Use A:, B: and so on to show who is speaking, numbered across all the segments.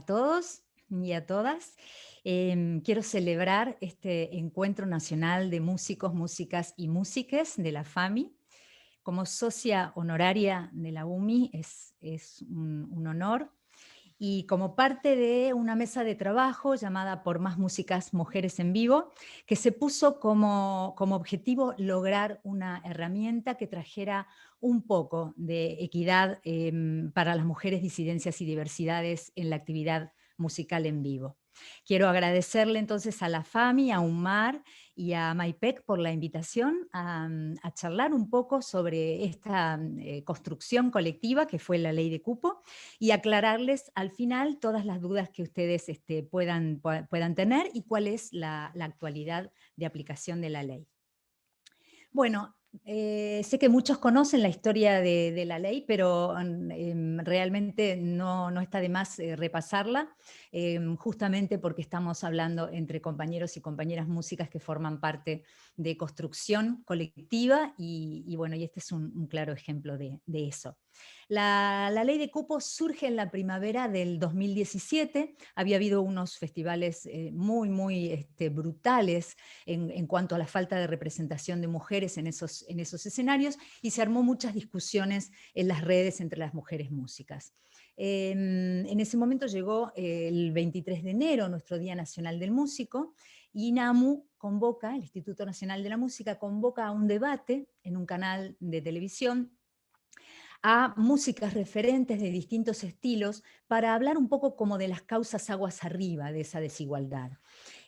A: todos y a todas. Quiero celebrar este Encuentro Nacional de Músicos, Músicas y Músiques de la FAMI. Como socia honoraria de la UMI es un honor. Y como parte de una mesa de trabajo llamada Por Más Músicas Mujeres en Vivo, que se puso como objetivo lograr una herramienta que trajera un poco de equidad para las mujeres, disidencias y diversidades en la actividad musical en vivo. Quiero agradecerle entonces a la FAMI, a UNMAR y a MAIPEC por la invitación a charlar un poco sobre esta construcción colectiva que fue la ley de cupo y aclararles al final todas las dudas que ustedes puedan tener y cuál es la actualidad de aplicación de la ley. Bueno, sé que muchos conocen la historia de la ley, pero realmente no está de más repasarla, justamente porque estamos hablando entre compañeros y compañeras músicas que forman parte de construcción colectiva y bueno, y este es un claro ejemplo de eso. La ley de cupo surge en la primavera del 2017, había habido unos festivales muy brutales en cuanto a la falta de representación de mujeres en esos escenarios y se armó muchas discusiones en las redes entre las mujeres músicas. En ese momento llegó el 23 de enero, nuestro Día Nacional del Músico, y INAMU convoca, el Instituto Nacional de la Música, convoca a un debate en un canal de televisión a músicas referentes de distintos estilos para hablar un poco como de las causas aguas arriba de esa desigualdad.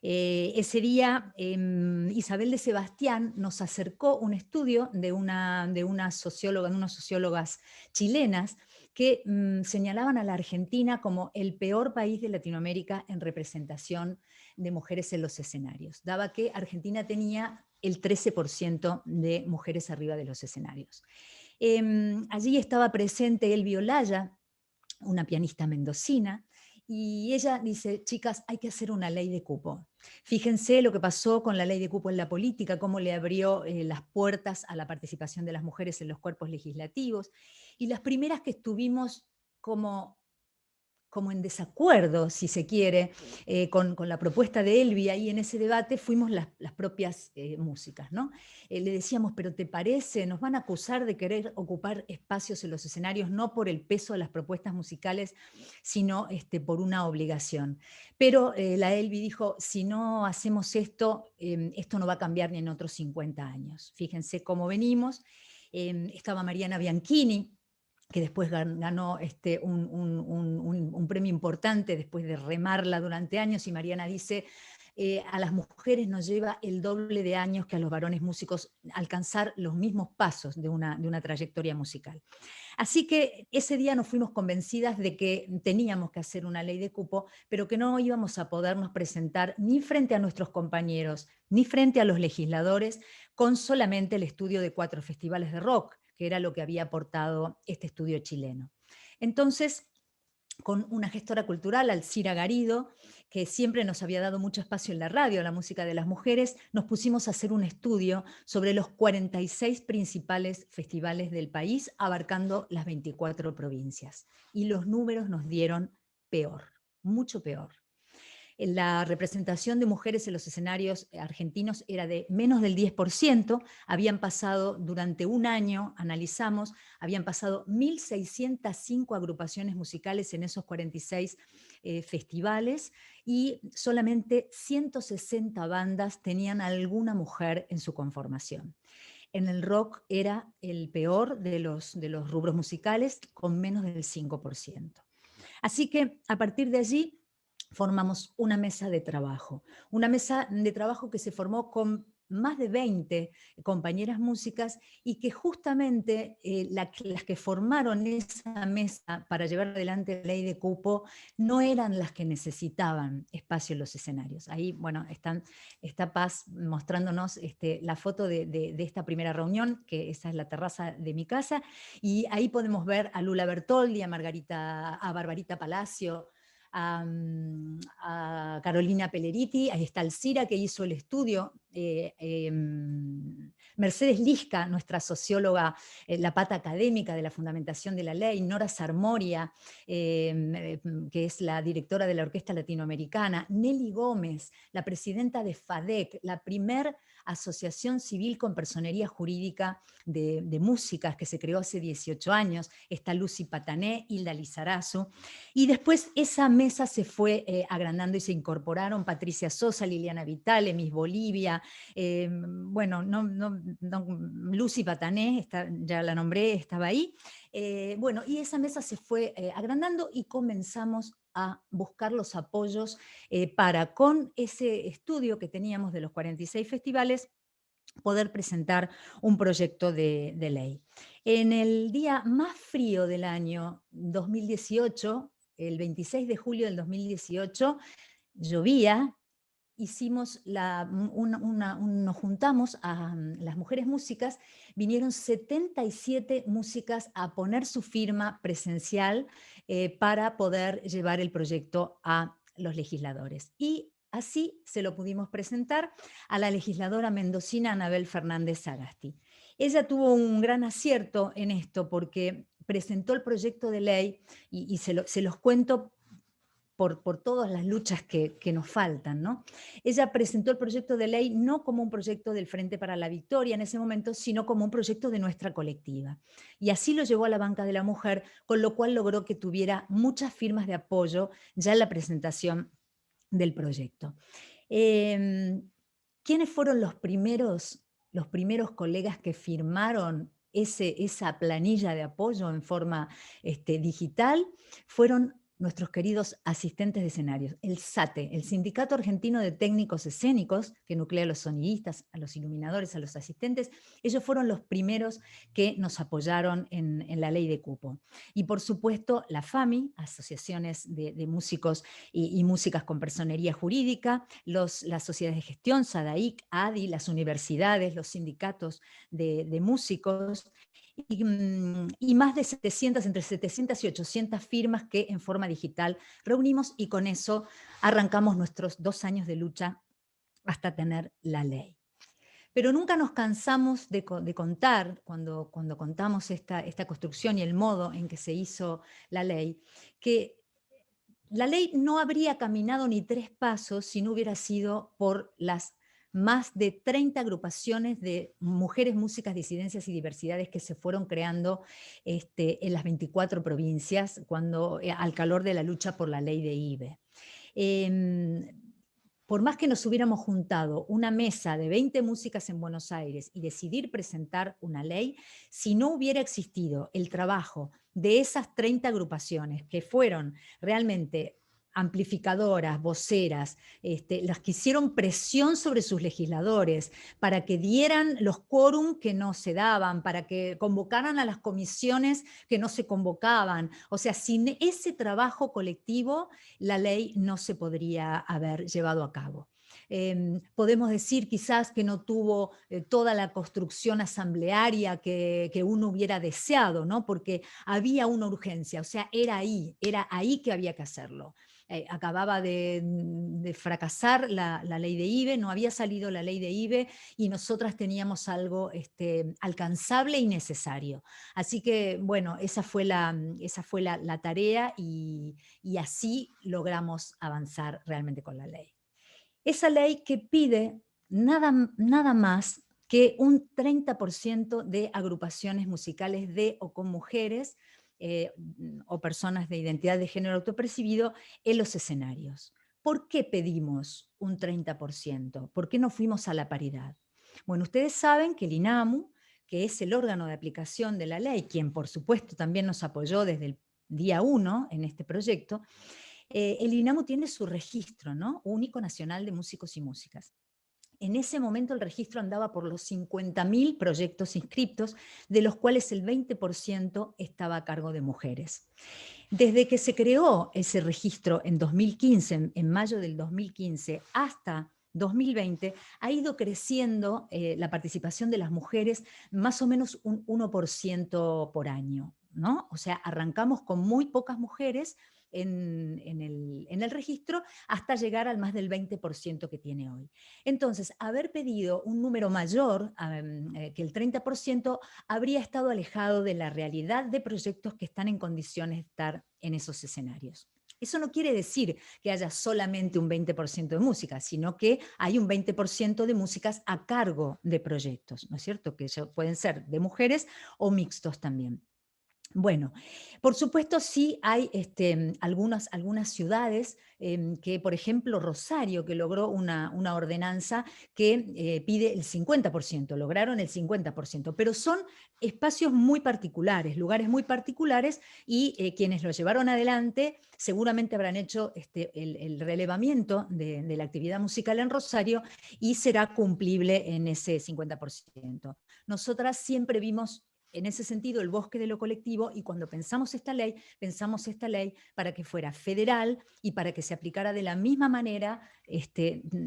A: Ese día Isabel de Sebastián nos acercó un estudio de una socióloga, de unas sociólogas chilenas que señalaban a la Argentina como el peor país de Latinoamérica en representación de mujeres en los escenarios. Daba que Argentina tenía el 13% de mujeres arriba de los escenarios. Allí estaba presente Elvi Olaya, una pianista mendocina, y ella dice, chicas, hay que hacer una ley de cupo. Fíjense lo que pasó con la ley de cupo en la política, cómo le abrió las puertas a la participación de las mujeres en los cuerpos legislativos, y las primeras que estuvimos como en desacuerdo, si se quiere, con la propuesta de Elvi ahí en ese debate, fuimos las propias músicas, ¿no? Le decíamos, pero ¿te parece? Nos van a acusar de querer ocupar espacios en los escenarios, no por el peso de las propuestas musicales, sino por una obligación. Pero la Elvi dijo, si no hacemos esto, esto no va a cambiar ni en otros 50 años. Fíjense cómo venimos. Estaba Mariana Bianchini, que después ganó un premio importante después de remarla durante años, y Mariana dice, a las mujeres nos lleva el doble de años que a los varones músicos alcanzar los mismos pasos de una trayectoria musical. Así que ese día nos fuimos convencidas de que teníamos que hacer una ley de cupo, pero que no íbamos a podernos presentar ni frente a nuestros compañeros, ni frente a los legisladores, con solamente el estudio de 4 festivales de rock, que era lo que había aportado este estudio chileno. Entonces, con una gestora cultural, Alcira Garido, que siempre nos había dado mucho espacio en la radio a la música de las mujeres, nos pusimos a hacer un estudio sobre los 46 principales festivales del país, abarcando las 24 provincias. Y los números nos dieron peor, mucho peor. La representación de mujeres en los escenarios argentinos era de menos del 10%, habían pasado durante un año, analizamos, habían pasado 1.605 agrupaciones musicales en esos 46 festivales y solamente 160 bandas tenían alguna mujer en su conformación. En el rock era el peor de los rubros musicales, con menos del 5%. Así que a partir de allí formamos una mesa de trabajo que se formó con más de 20 compañeras músicas y que justamente las que formaron esa mesa para llevar adelante la ley de cupo no eran las que necesitaban espacio en los escenarios. Ahí, bueno, está Paz mostrándonos la foto de esta primera reunión, que esa es la terraza de mi casa, y ahí podemos ver a Lula Bertoldi, a Barbarita Palacio, a Carolina Pelleriti, ahí está Alcira, que hizo el estudio Mercedes Lisca, nuestra socióloga, la pata académica de la fundamentación de la ley, Nora Sarmoria, que es la directora de la Orquesta Latinoamericana, Nelly Gómez, la presidenta de FADEC, la primer asociación civil con personería jurídica de músicas que se creó hace 18 años, está Lucy Patané, Hilda Lizarazu, y después esa mesa se fue agrandando y se incorporaron Patricia Sosa, Liliana Vitale, Miss Bolivia, bueno, Lucy Patané, ya la nombré, estaba ahí. Bueno, y esa mesa se fue agrandando y comenzamos a buscar los apoyos para, con ese estudio que teníamos de los 46 festivales, poder presentar un proyecto de ley. En el día más frío del año 2018, el 26 de julio del 2018, llovía. Nos juntamos a las mujeres músicas, vinieron 77 músicas a poner su firma presencial para poder llevar el proyecto a los legisladores. Y así se lo pudimos presentar a la legisladora mendocina Anabel Fernández Sagasti. Ella tuvo un gran acierto en esto porque presentó el proyecto de ley, y se los cuento por todas las luchas que nos faltan, ¿no? Ella presentó el proyecto de ley no como un proyecto del Frente para la Victoria en ese momento, sino como un proyecto de nuestra colectiva. Y así lo llevó a la banca de la mujer, con lo cual logró que tuviera muchas firmas de apoyo ya en la presentación del proyecto. ¿Quiénes fueron los primeros colegas que firmaron esa planilla de apoyo en forma digital? Fueron nuestros queridos asistentes de escenarios, el SATE, el Sindicato Argentino de Técnicos Escénicos, que nuclea a los sonidistas, a los iluminadores, a los asistentes. Ellos fueron los primeros que nos apoyaron en la ley de cupo. Y por supuesto la FAMI, asociaciones de músicos y músicas con personería jurídica, las sociedades de gestión, SADAIC, ADI, las universidades, los sindicatos de músicos, y más de 700, entre 700 y 800 firmas que en forma digital reunimos, y con eso arrancamos nuestros 2 años de lucha hasta tener la ley. Pero nunca nos cansamos de contar, cuando contamos esta construcción y el modo en que se hizo la ley, que la ley no habría caminado ni 3 pasos si no hubiera sido por las más de 30 agrupaciones de mujeres, músicas, disidencias y diversidades que se fueron creando en las 24 provincias al calor de la lucha por la ley de IBE. Por más que nos hubiéramos juntado una mesa de 20 músicas en Buenos Aires y decidir presentar una ley, si no hubiera existido el trabajo de esas 30 agrupaciones que fueron realmente amplificadoras, voceras, las que hicieron presión sobre sus legisladores para que dieran los quórum que no se daban, para que convocaran a las comisiones que no se convocaban. O sea, sin ese trabajo colectivo, la ley no se podría haber llevado a cabo. Podemos decir quizás que no tuvo toda la construcción asamblearia que uno hubiera deseado, ¿no? Porque había una urgencia, o sea, era ahí que había que hacerlo. Acababa de fracasar la ley de IBE, no había salido la ley de IBE, y nosotras teníamos algo alcanzable y necesario. Así que, bueno, esa fue la tarea, y así logramos avanzar realmente con la ley. Esa ley que pide nada más que un 30% de agrupaciones musicales de o con mujeres o personas de identidad de género autopercibido en los escenarios. ¿Por qué pedimos un 30%? ¿Por qué no fuimos a la paridad? Bueno, ustedes saben que el INAMU, que es el órgano de aplicación de la ley, quien por supuesto también nos apoyó desde el día 1 en este proyecto, el INAMU tiene su registro, ¿no? Único Nacional de Músicos y Músicas. En ese momento el registro andaba por los 50.000 proyectos inscriptos, de los cuales el 20% estaba a cargo de mujeres. Desde que se creó ese registro en 2015, en mayo del 2015, hasta 2020, ha ido creciendo la participación de las mujeres más o menos un 1% por año, ¿no? O sea, arrancamos con muy pocas mujeres, en el registro hasta llegar al más del 20% que tiene hoy. Entonces, haber pedido un número mayor que el 30% habría estado alejado de la realidad de proyectos que están en condiciones de estar en esos escenarios. Eso no quiere decir que haya solamente un 20% de música, sino que hay un 20% de músicas a cargo de proyectos, ¿no es cierto? Que pueden ser de mujeres o mixtos también. Bueno, por supuesto sí hay algunas ciudades que, por ejemplo, Rosario, que logró una ordenanza que pide el 50%, lograron el 50%, pero son espacios muy particulares, lugares muy particulares, y quienes lo llevaron adelante seguramente habrán hecho el relevamiento de la actividad musical en Rosario y será cumplible en ese 50%. Nosotras siempre vimos en ese sentido el bosque de lo colectivo, y cuando pensamos esta ley para que fuera federal y para que se aplicara de la misma manera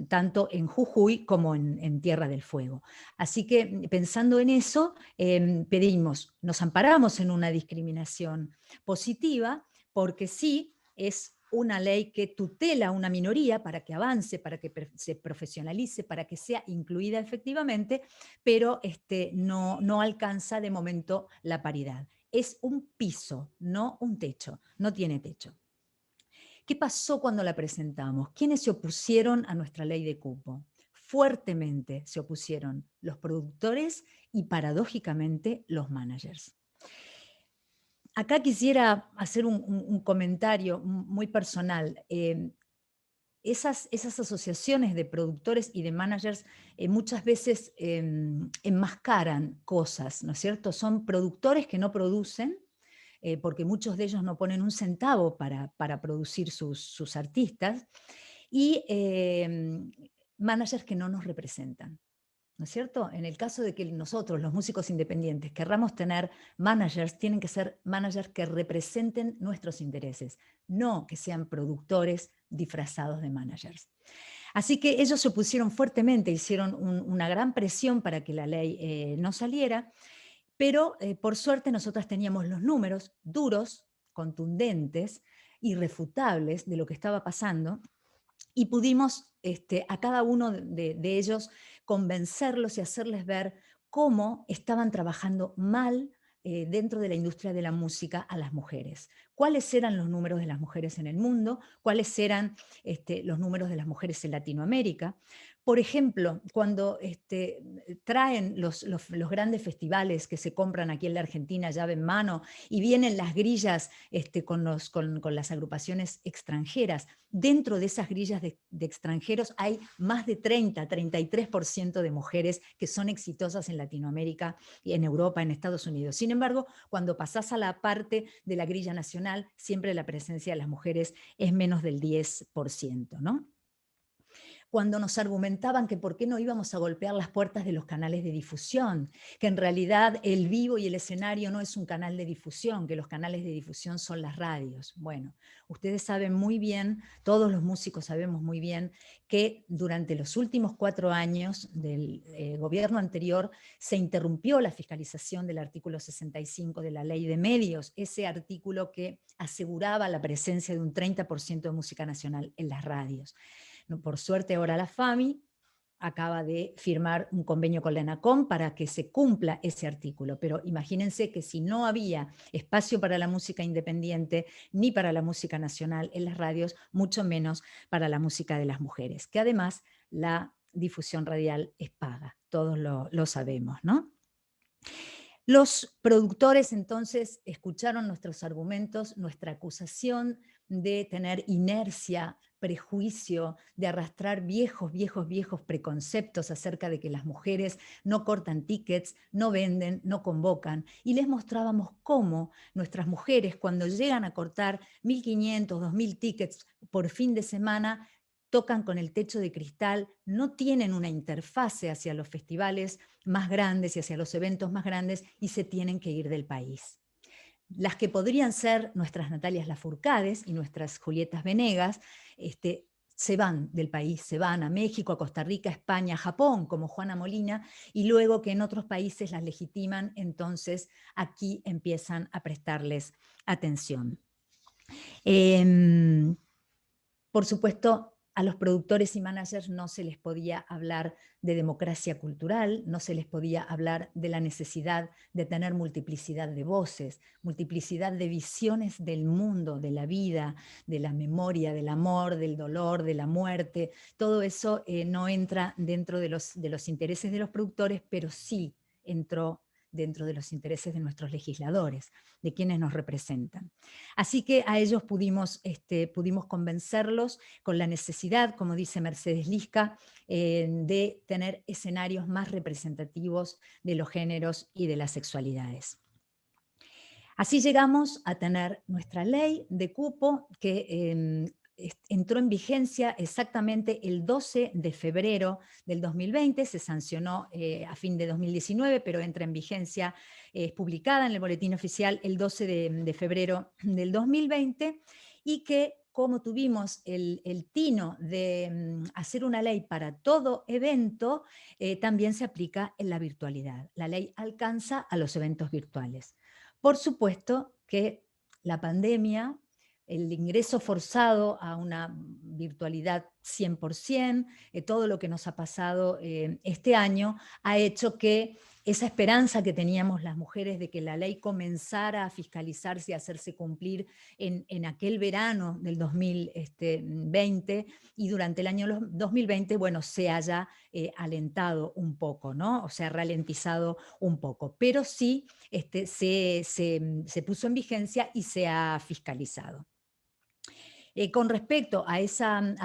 A: tanto en Jujuy como en Tierra del Fuego. Así que pensando en eso, nos amparamos en una discriminación positiva, porque sí es una ley que tutela a una minoría para que avance, para que se profesionalice, para que sea incluida efectivamente, pero no alcanza de momento la paridad. Es un piso, no un techo, no tiene techo. ¿Qué pasó cuando la presentamos? ¿Quiénes se opusieron a nuestra ley de cupo? Fuertemente se opusieron los productores y, paradójicamente, los managers. Acá quisiera hacer un comentario muy personal. Esas asociaciones de productores y de managers muchas veces enmascaran cosas, ¿no es cierto? Son productores que no producen, porque muchos de ellos no ponen un centavo para producir sus artistas, y managers que no nos representan. ¿No es cierto? En el caso de que nosotros, los músicos independientes, querramos tener managers, tienen que ser managers que representen nuestros intereses, no que sean productores disfrazados de managers. Así que ellos se opusieron fuertemente, hicieron una gran presión para que la ley no saliera, pero por suerte nosotras teníamos los números duros, contundentes, irrefutables de lo que estaba pasando, y pudimos a cada uno de ellos convencerlos y hacerles ver cómo estaban trabajando mal dentro de la industria de la música a las mujeres. Cuáles eran los números de las mujeres en el mundo, cuáles eran los números de las mujeres en Latinoamérica. Por ejemplo, cuando traen los grandes festivales que se compran aquí en la Argentina llave en mano, y vienen las grillas con las agrupaciones extranjeras, dentro de esas grillas de extranjeros hay más de 33% de mujeres que son exitosas en Latinoamérica, y en Europa, en Estados Unidos. Sin embargo, cuando pasás a la parte de la grilla nacional, siempre la presencia de las mujeres es menos del 10%, ¿no? Cuando nos argumentaban que por qué no íbamos a golpear las puertas de los canales de difusión, que en realidad el vivo y el escenario no es un canal de difusión, que los canales de difusión son las radios. Bueno, ustedes saben muy bien, todos los músicos sabemos muy bien, que durante los últimos 4 años del gobierno anterior se interrumpió la fiscalización del artículo 65 de la Ley de Medios, ese artículo que aseguraba la presencia de un 30% de música nacional en las radios. Por suerte ahora la FAMI acaba de firmar un convenio con la ENACOM para que se cumpla ese artículo, pero imagínense que si no había espacio para la música independiente ni para la música nacional en las radios, mucho menos para la música de las mujeres, que además la difusión radial es paga, todos lo sabemos, ¿no? Los productores entonces escucharon nuestros argumentos, nuestra acusación de tener inercia, prejuicio, de arrastrar viejos preconceptos acerca de que las mujeres no cortan tickets, no venden, no convocan, y les mostrábamos cómo nuestras mujeres, cuando llegan a cortar 1.500, 2.000 tickets por fin de semana, tocan con el techo de cristal, no tienen una interfase hacia los festivales más grandes y hacia los eventos más grandes, y se tienen que ir del país. Las que podrían ser nuestras Natalias Lafourcades y nuestras Julietas Venegas, se van del país, se van a México, a Costa Rica, a España, a Japón, como Juana Molina, y luego que en otros países las legitiman, entonces aquí empiezan a prestarles atención. Em, por supuesto, a los productores y managers no se les podía hablar de democracia cultural, no se les podía hablar de la necesidad de tener multiplicidad de voces, multiplicidad de visiones del mundo, de la vida, de la memoria, del amor, del dolor, de la muerte. Todo eso no entra dentro de los intereses de los productores, pero sí entró dentro de los intereses de nuestros legisladores, de quienes nos representan. Así que a ellos pudimos convencerlos con la necesidad, como dice Mercedes Lisca, de tener escenarios más representativos de los géneros y de las sexualidades. Así llegamos a tener nuestra ley de cupo que entró en vigencia exactamente el 12 de febrero del 2020, se sancionó a fin de 2019, pero entra en vigencia, es publicada en el boletín oficial el 12 de febrero del 2020, y que como tuvimos el tino de hacer una ley para todo evento, también se aplica en la virtualidad. La ley alcanza a los eventos virtuales. Por supuesto que la pandemia, el ingreso forzado a una virtualidad 100%, todo lo que nos ha pasado este año, ha hecho que esa esperanza que teníamos las mujeres de que la ley comenzara a fiscalizarse y a hacerse cumplir en aquel verano del 2020 y durante el año 2020, bueno, se haya alentado un poco, ¿no? O sea, ralentizado un poco, pero sí se puso en vigencia y se ha fiscalizado. Con respecto a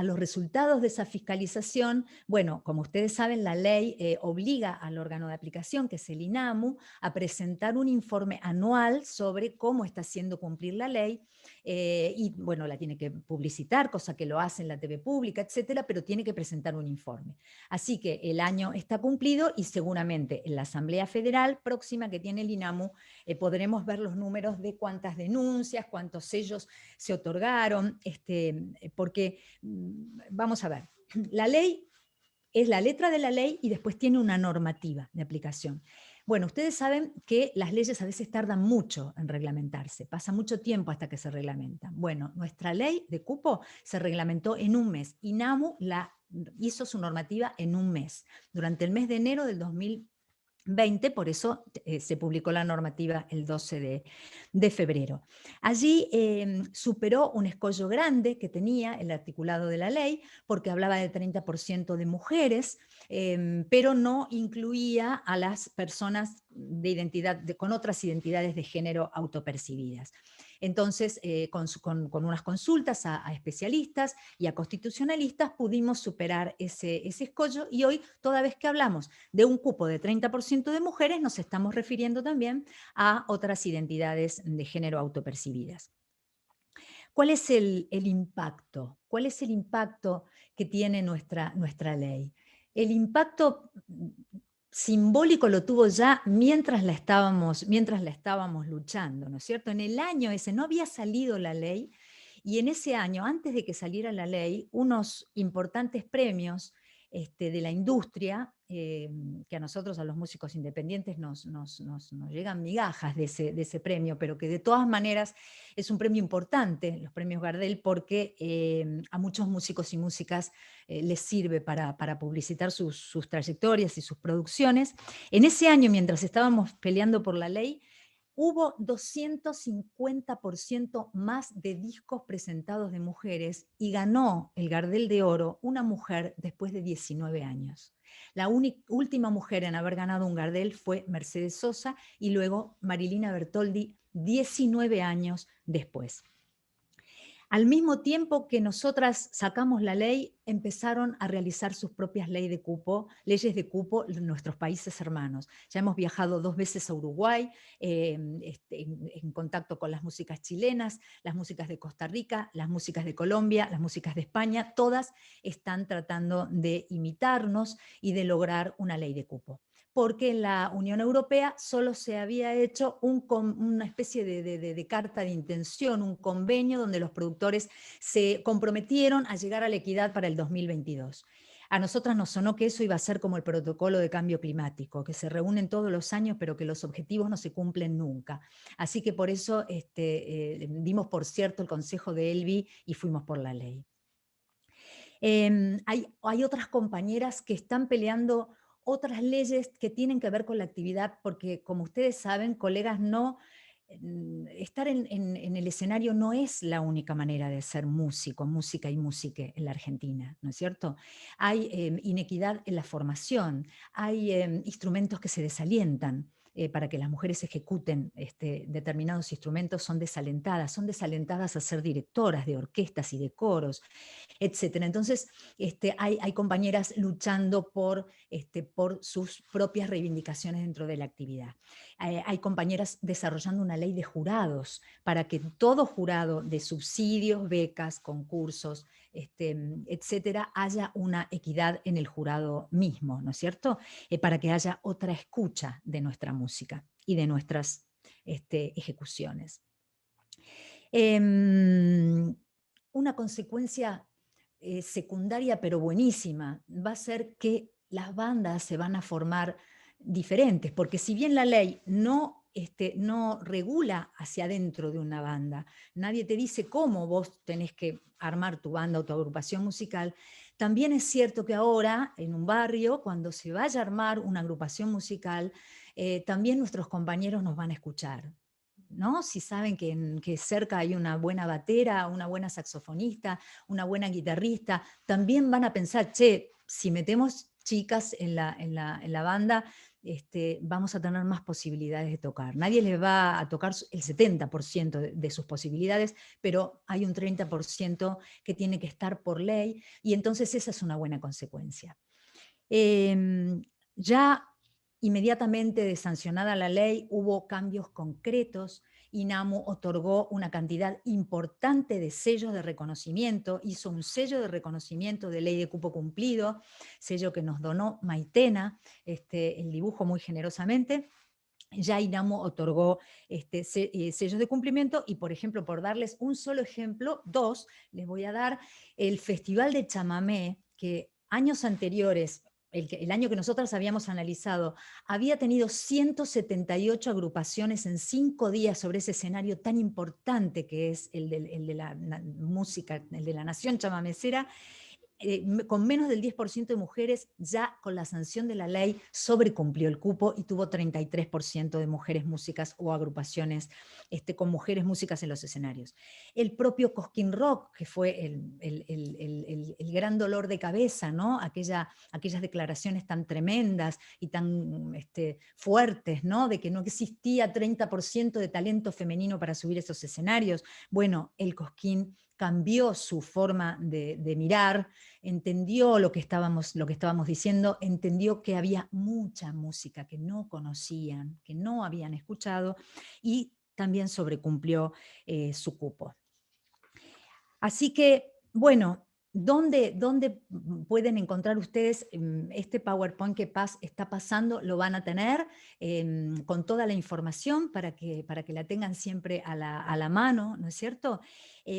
A: los resultados de esa fiscalización, bueno, como ustedes saben, la ley obliga al órgano de aplicación, que es el INAMU, a presentar un informe anual sobre cómo está haciendo cumplir la ley, y bueno, la tiene que publicitar, cosa que lo hace en la TV pública, etcétera, pero tiene que presentar un informe. Así que el año está cumplido y seguramente en la Asamblea Federal próxima que tiene el INAMU podremos ver los números de cuántas denuncias, cuántos sellos se otorgaron, porque vamos a ver, la ley es la letra de la ley y después tiene una normativa de aplicación. Bueno, ustedes saben que las leyes a veces tardan mucho en reglamentarse, pasa mucho tiempo hasta que se reglamentan. Bueno, nuestra ley de cupo se reglamentó en un mes. INAMU hizo su normativa en un mes, durante el mes de enero del 2020, por eso se publicó la normativa el 12 de febrero. Allí superó un escollo grande que tenía el articulado de la ley, porque hablaba del 30% de mujeres, pero no incluía a las personas con otras identidades de género autopercibidas. Entonces, con unas consultas a especialistas y a constitucionalistas pudimos superar ese escollo, y hoy, toda vez que hablamos de un cupo de 30% de mujeres, nos estamos refiriendo también a otras identidades de género autopercibidas. ¿Cuál es el impacto? ¿Cuál es el impacto que tiene nuestra ley? El impacto simbólico lo tuvo ya mientras la estábamos luchando, ¿no es cierto? En el año ese no había salido la ley, y en ese año, antes de que saliera la ley, unos importantes premios de la industria, que a nosotros, a los músicos independientes, nos llegan migajas de ese premio, pero que de todas maneras es un premio importante, los premios Gardel, porque a muchos músicos y músicas les sirve para publicitar sus trayectorias y sus producciones. En ese año, mientras estábamos peleando por la ley, hubo 250% más de discos presentados de mujeres, y ganó el Gardel de Oro una mujer después de 19 años. La última mujer en haber ganado un Gardel fue Mercedes Sosa, y luego Marilina Bertoldi 19 años después. Al mismo tiempo que nosotras sacamos la ley, empezaron a realizar sus propias leyes de cupo en nuestros países hermanos. Ya hemos viajado 2 veces a Uruguay, en contacto con las músicas chilenas, las músicas de Costa Rica, las músicas de Colombia, las músicas de España, todas están tratando de imitarnos y de lograr una ley de cupo, porque en la Unión Europea solo se había hecho una especie de carta de intención, un convenio donde los productores se comprometieron a llegar a la equidad para el 2022. A nosotras nos sonó que eso iba a ser como el protocolo de cambio climático, que se reúnen todos los años, pero que los objetivos no se cumplen nunca. Así que por eso dimos por cierto el consejo de Elvi y fuimos por la ley. Hay otras compañeras que están peleando otras leyes que tienen que ver con la actividad, porque como ustedes saben, colegas, estar en el escenario no es la única manera de ser músico, música y música en la Argentina, ¿no es cierto? Hay inequidad en la formación, hay instrumentos que se desalientan. Para que las mujeres ejecuten determinados instrumentos son desalentadas a ser directoras de orquestas y de coros, etcétera. Entonces, hay compañeras luchando por sus propias reivindicaciones dentro de la actividad. Hay compañeras desarrollando una ley de jurados para que todo jurado de subsidios, becas, concursos, etcétera, haya una equidad en el jurado mismo, ¿no es cierto? Para que haya otra escucha de nuestra música y de nuestras ejecuciones. Una consecuencia secundaria pero buenísima va a ser que las bandas se van a formar diferentes, porque si bien la ley no regula hacia adentro de una banda, nadie te dice cómo vos tenés que armar tu banda o tu agrupación musical, también es cierto que ahora en un barrio, cuando se vaya a armar una agrupación musical, también nuestros compañeros nos van a escuchar, ¿no? Si saben que cerca hay una buena batera, una buena saxofonista, una buena guitarrista, también van a pensar, che, si metemos chicas en la banda, vamos a tener más posibilidades de tocar. Nadie les va a tocar el 70% de sus posibilidades, pero hay un 30% que tiene que estar por ley, y entonces esa es una buena consecuencia. Ya inmediatamente de sancionada la ley, hubo cambios concretos. INAMU otorgó una cantidad importante de sellos de reconocimiento, hizo un sello de reconocimiento de ley de cupo cumplido, sello que nos donó Maitena, el dibujo muy generosamente. Ya INAMU otorgó sellos de cumplimiento y, por ejemplo, por darles un solo ejemplo, dos, les voy a dar el Festival de Chamamé, que años anteriores, el año que nosotros habíamos analizado, había tenido 178 agrupaciones en 5 días sobre ese escenario tan importante que es el de la música, el de la nación chamamecera. Con menos del 10% de mujeres, ya con la sanción de la ley sobrecumplió el cupo y tuvo 33% de mujeres músicas o agrupaciones con mujeres músicas en los escenarios. El propio Cosquín Rock, que fue el gran dolor de cabeza, ¿no? Aquellas declaraciones tan tremendas y tan fuertes, ¿no? De que no existía 30% de talento femenino para subir esos escenarios. Bueno, el Cosquín cambió su forma de mirar, entendió lo que estábamos diciendo, entendió que había mucha música que no conocían, que no habían escuchado, y también sobrecumplió su cupo. Así que, bueno, ¿dónde pueden encontrar ustedes este PowerPoint que está pasando? Lo van a tener con toda la información para que la tengan siempre a la mano, ¿no es cierto?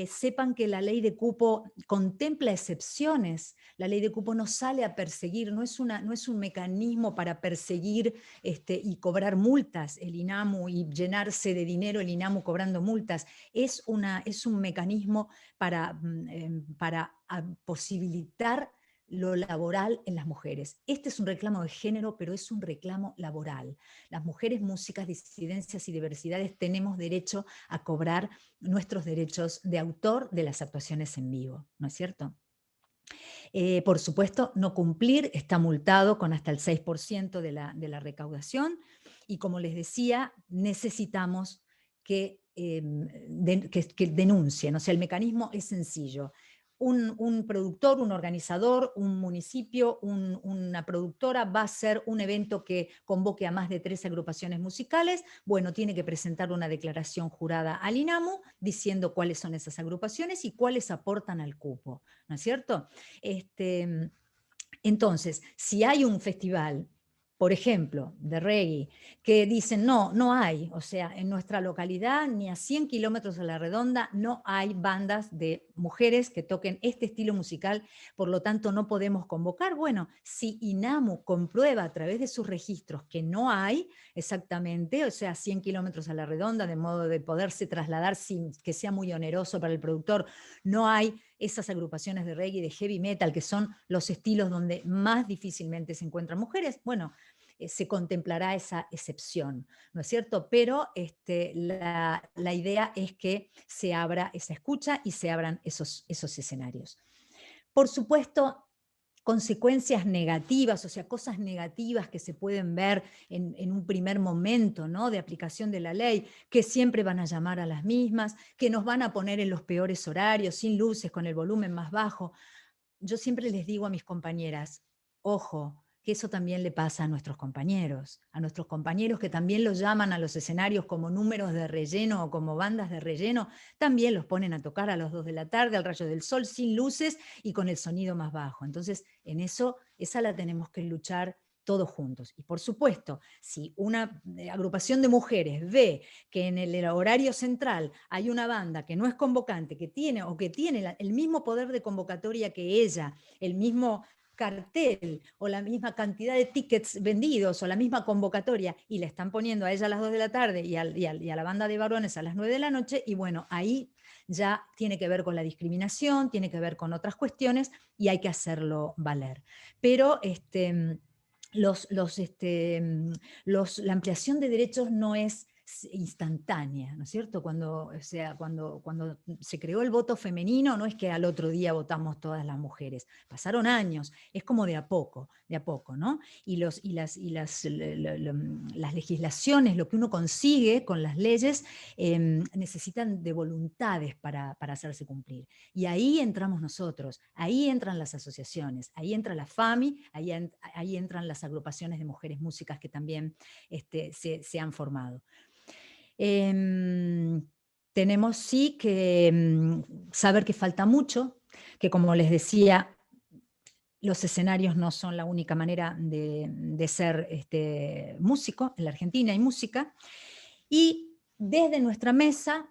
A: Sepan que la ley de cupo contempla excepciones. La ley de cupo no sale a perseguir, no es un mecanismo para perseguir y cobrar multas el INAMU y llenarse de dinero el INAMU cobrando multas. Es un mecanismo para posibilitar lo laboral en las mujeres. Este es un reclamo de género, pero es un reclamo laboral. Las mujeres músicas, disidencias y diversidades tenemos derecho a cobrar nuestros derechos de autor de las actuaciones en vivo, ¿no es cierto? Por supuesto, no cumplir está multado con hasta el 6% de la recaudación, y como les decía, necesitamos que denuncien. O sea, el mecanismo es sencillo. Un productor, un organizador, un municipio, una productora va a hacer un evento que convoque a más de 3 agrupaciones musicales. Bueno, tiene que presentar una declaración jurada al INAMU diciendo cuáles son esas agrupaciones y cuáles aportan al cupo, ¿no es cierto? Entonces, si hay un festival, por ejemplo, de reggae, que dicen, no hay, o sea, en nuestra localidad, ni a 100 kilómetros a la redonda, no hay bandas de mujeres que toquen este estilo musical, por lo tanto no podemos convocar. Bueno, si INAMU comprueba a través de sus registros que no hay exactamente, o sea, 100 kilómetros a la redonda, de modo de poderse trasladar sin que sea muy oneroso para el productor, no hay esas agrupaciones de reggae y de heavy metal, que son los estilos donde más difícilmente se encuentran mujeres, bueno, se contemplará esa excepción, ¿no es cierto? Pero la idea es que se abra esa escucha y se abran esos escenarios. Por supuesto, consecuencias negativas, o sea, cosas negativas que se pueden ver en un primer momento, ¿no?, de aplicación de la ley, que siempre van a llamar a las mismas, que nos van a poner en los peores horarios, sin luces, con el volumen más bajo. Yo siempre les digo a mis compañeras, ojo, que eso también le pasa a nuestros compañeros que también los llaman a los escenarios como números de relleno o como bandas de relleno, también los ponen a tocar a las 2 de la tarde, al rayo del sol, sin luces y con el sonido más bajo. Entonces, en eso, esa la tenemos que luchar todos juntos. Y por supuesto, si una agrupación de mujeres ve que en el horario central hay una banda que no es convocante, que tiene o que tiene el mismo poder de convocatoria que ella, el mismo cartel o la misma cantidad de tickets vendidos o la misma convocatoria y le están poniendo a ella a las 2 de la tarde y a la banda de varones a las 9 de la noche, y bueno, ahí ya tiene que ver con la discriminación, tiene que ver con otras cuestiones y hay que hacerlo valer. Pero la ampliación de derechos no es instantánea, ¿no es cierto? Cuando se creó el voto femenino, no es que al otro día votamos todas las mujeres, pasaron años, es como de a poco, ¿no? Y las legislaciones, lo que uno consigue con las leyes, necesitan de voluntades para hacerse cumplir. Y ahí entramos nosotros, ahí entran las asociaciones, ahí entra la FAMI, ahí entran las agrupaciones de mujeres músicas que también se han formado. Tenemos sí que saber que falta mucho, que como les decía, los escenarios no son la única manera de ser músico. En la Argentina hay música. Y desde nuestra mesa,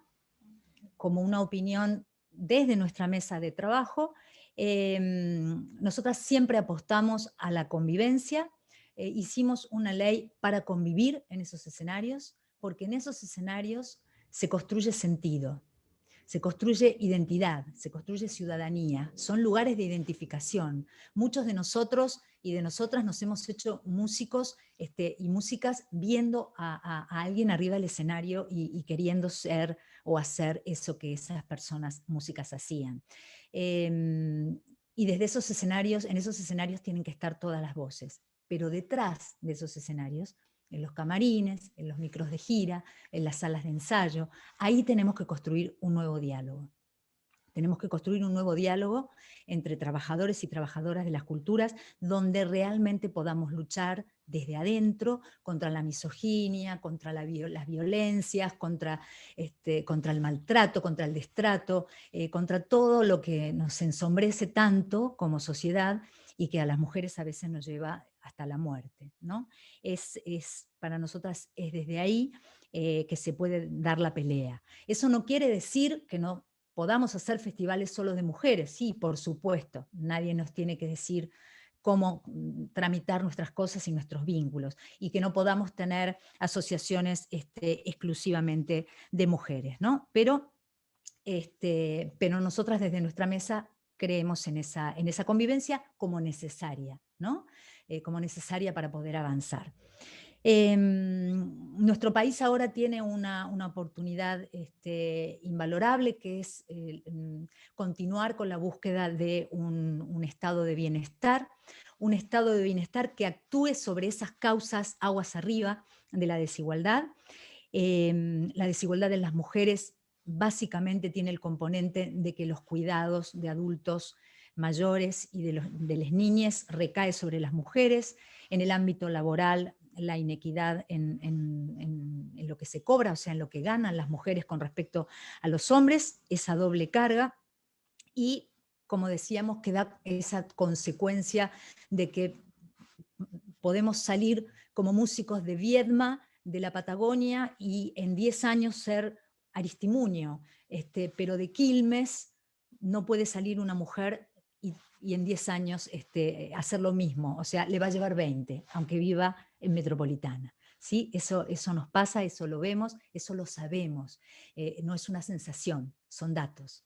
A: como una opinión desde nuestra mesa de trabajo, nosotras siempre apostamos a la convivencia. Hicimos una ley para convivir en esos escenarios, porque en esos escenarios se construye sentido, se construye identidad, se construye ciudadanía, son lugares de identificación. Muchos de nosotros y de nosotras nos hemos hecho músicos y músicas viendo a alguien arriba del escenario y queriendo ser o hacer eso que esas personas músicas hacían. Y desde esos escenarios, en esos escenarios tienen que estar todas las voces, pero detrás de esos escenarios, en los camarines, en los micros de gira, en las salas de ensayo, ahí tenemos que construir un nuevo diálogo. Tenemos que construir un nuevo diálogo entre trabajadores y trabajadoras de las culturas, donde realmente podamos luchar desde adentro contra la misoginia, contra las violencias, contra el maltrato, contra el destrato, contra todo lo que nos ensombrece tanto como sociedad y que a las mujeres a veces nos lleva hasta la muerte, ¿no? Para nosotras es desde ahí que se puede dar la pelea. Eso no quiere decir que no podamos hacer festivales solo de mujeres, sí, por supuesto, nadie nos tiene que decir cómo tramitar nuestras cosas y nuestros vínculos, y que no podamos tener asociaciones exclusivamente de mujeres, ¿no? Pero nosotras desde nuestra mesa creemos en esa convivencia como necesaria, ¿no? Como necesaria para poder avanzar. Nuestro país ahora tiene una oportunidad invalorable, que es continuar con la búsqueda de un estado de bienestar, que actúe sobre esas causas aguas arriba de la desigualdad. La desigualdad en las mujeres básicamente tiene el componente de que los cuidados de adultos mayores y de las niñas recae sobre las mujeres. En el ámbito laboral, la inequidad en lo que se cobra, o sea, en lo que ganan las mujeres con respecto a los hombres, esa doble carga, y como decíamos, que da esa consecuencia de que podemos salir como músicos de Viedma, de la Patagonia, y en 10 años ser Aristimuño, pero de Quilmes, no puede salir una mujer y en 10 años hacer lo mismo, o sea, le va a llevar 20, aunque viva en metropolitana. ¿Sí? Eso nos pasa, eso lo vemos, eso lo sabemos, no es una sensación, son datos.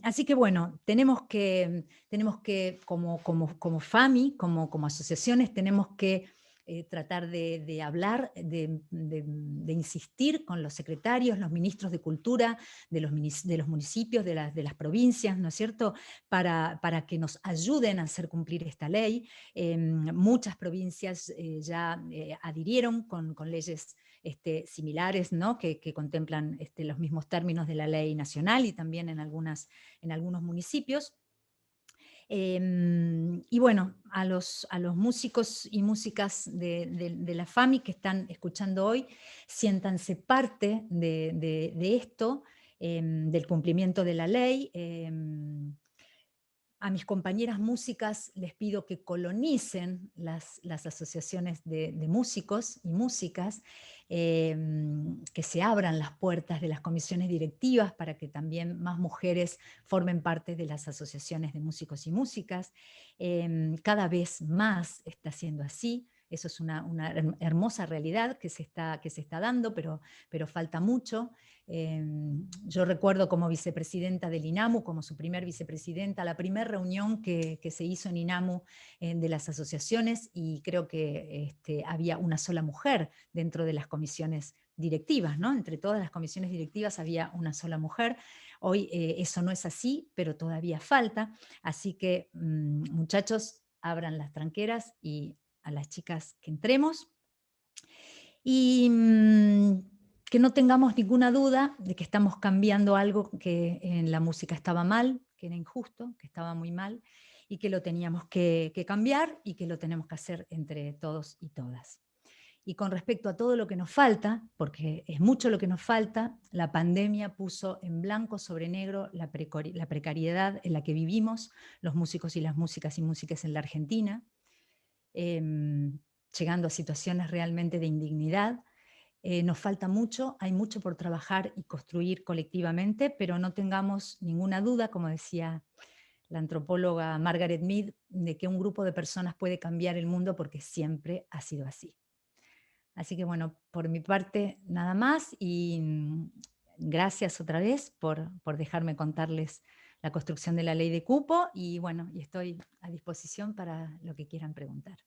A: Así que bueno, tenemos que como FAMI, como asociaciones, tenemos que tratar de hablar, de insistir con los secretarios, los ministros de cultura de los municipios, de las provincias, ¿no es cierto?, para que nos ayuden a hacer cumplir esta ley. Muchas provincias ya adhirieron con leyes similares, ¿no?, que contemplan los mismos términos de la ley nacional y también en algunos municipios. Y bueno, a los músicos y músicas de la FAMI que están escuchando hoy, siéntanse parte de esto, del cumplimiento de la ley. A mis compañeras músicas les pido que colonicen las asociaciones de músicos y músicas, que se abran las puertas de las comisiones directivas para que también más mujeres formen parte de las asociaciones de músicos y músicas. Cada vez más está siendo así. Eso es una hermosa realidad que se está dando, pero falta mucho. Yo recuerdo como vicepresidenta del INAMU, como su primer vicepresidenta, la primera reunión que se hizo en INAMU de las asociaciones, y creo que había una sola mujer dentro de las comisiones directivas, ¿no? Entre todas las comisiones directivas había una sola mujer. Hoy eso no es así, pero todavía falta. Así que, muchachos, abran las tranqueras y a las chicas que entremos. Y que no tengamos ninguna duda de que estamos cambiando algo que en la música estaba mal, que era injusto, que estaba muy mal, y que lo teníamos que cambiar y que lo tenemos que hacer entre todos y todas. Y con respecto a todo lo que nos falta, porque es mucho lo que nos falta, la pandemia puso en blanco sobre negro la precariedad en la que vivimos los músicos y las músicas y músicas en la Argentina, llegando a situaciones realmente de indignidad. Nos falta mucho, hay mucho por trabajar y construir colectivamente, pero no tengamos ninguna duda, como decía la antropóloga Margaret Mead, de que un grupo de personas puede cambiar el mundo porque siempre ha sido así. Así que bueno, por mi parte nada más, y gracias otra vez por dejarme contarles la construcción de la ley de cupo, y bueno, y estoy a disposición para lo que quieran preguntar.